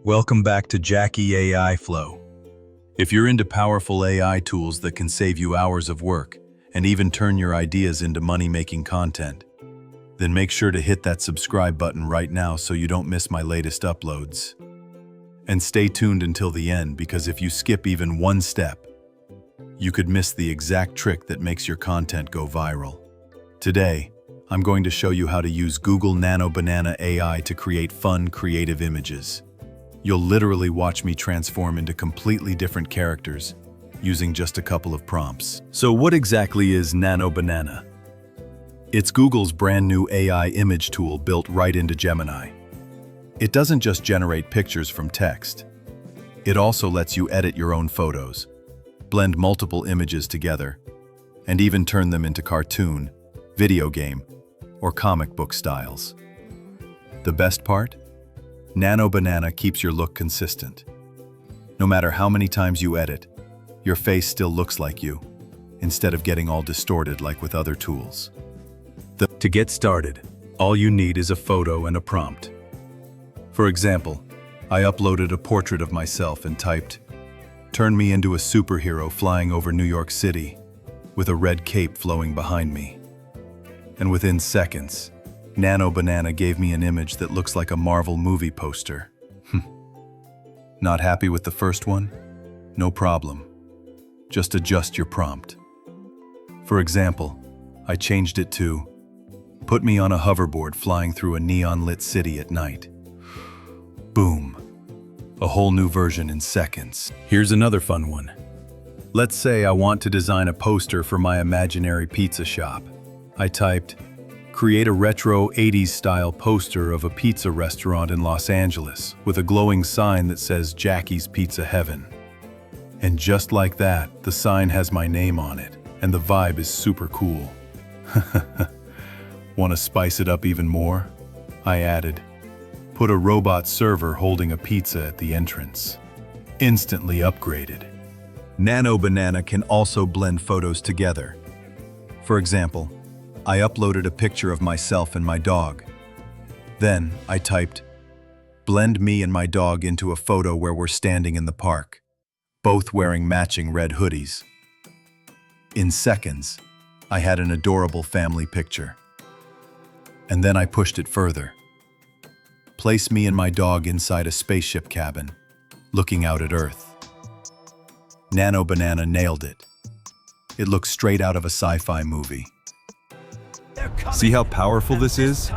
Welcome back to Jackie AI Flow. If you're into powerful AI tools that can save you hours of work and even turn your ideas into money-making content, then make sure to hit that subscribe button right now so you don't miss my latest uploads. And stay tuned until the end, because if you skip even one step, you could miss the exact trick that makes your content go viral. Today, I'm going to show you how to use Google Nano Banana AI to create fun, creative images. You'll literally watch me transform into completely different characters using just a couple of prompts. So what exactly is Nano Banana? It's Google's brand new AI image tool built right into Gemini. It doesn't just generate pictures from text. It also lets you edit your own photos, blend multiple images together, and even turn them into cartoon, video game, or comic book styles. The best part? Nano Banana keeps your look consistent. No matter how many times you edit, your face still looks like you, instead of getting all distorted like with other tools. To get started, all you need is a photo and a prompt. For example, I uploaded a portrait of myself and typed, "Turn me into a superhero flying over New York City, with a red cape flowing behind me." And within seconds, Nano Banana gave me an image that looks like a Marvel movie poster. Not happy with the first one? No problem. Just adjust your prompt. For example, I changed it to, "Put me on a hoverboard flying through a neon-lit city at night." Boom. A whole new version in seconds. Here's another fun one. Let's say I want to design a poster for my imaginary pizza shop. I typed, "Create a retro 80s style poster of a pizza restaurant in Los Angeles with a glowing sign that says Jackie's Pizza Heaven." And just like that, the sign has my name on it, and the vibe is super cool. Want to spice it up even more? I added, "Put a robot server holding a pizza at the entrance." Instantly upgraded. Nano Banana can also blend photos together. For example, I uploaded a picture of myself and my dog. Then I typed, "Blend me and my dog into a photo where we're standing in the park, both wearing matching red hoodies." In seconds, I had an adorable family picture. And then I pushed it further. Place me and my dog inside a spaceship cabin, looking out at Earth. Nano Banana nailed it. It looks straight out of a sci-fi movie. See how powerful this is?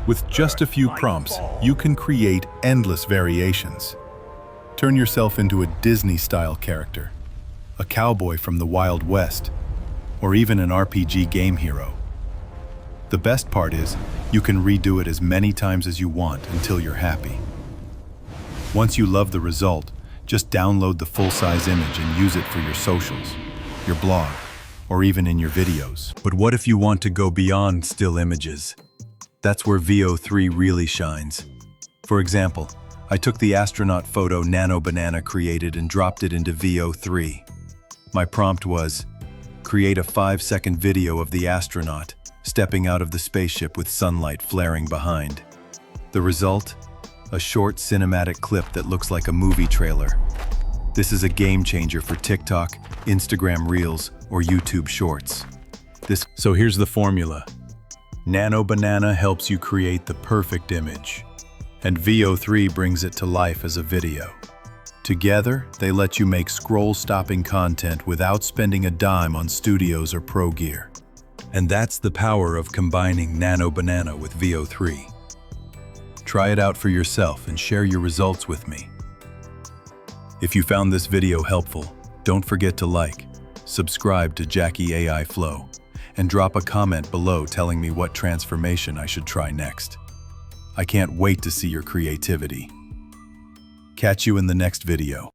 With just a few prompts, you can create endless variations. Turn yourself into a Disney-style character, a cowboy from the Wild West, or even an RPG game hero. The best part is, you can redo it as many times as you want until you're happy. Once you love the result, just download the full-size image and use it for your socials, your blog, or even in your videos. But what if you want to go beyond still images? That's where VO3 really shines. For example, I took the astronaut photo Nano Banana created and dropped it into VO3. My prompt was, "Create a 5-second video of the astronaut stepping out of the spaceship with sunlight flaring behind." The result? A short cinematic clip that looks like a movie trailer. This is a game changer for TikTok, Instagram Reels, or YouTube Shorts. So here's the formula. Nano Banana helps you create the perfect image, and VO3 brings it to life as a video. Together, they let you make scroll-stopping content without spending a dime on studios or pro gear. And that's the power of combining Nano Banana with VO3. Try it out for yourself and share your results with me. If you found this video helpful, don't forget to like, subscribe to Jackie AI Flow, and drop a comment below telling me what transformation I should try next. I can't wait to see your creativity. Catch you in the next video.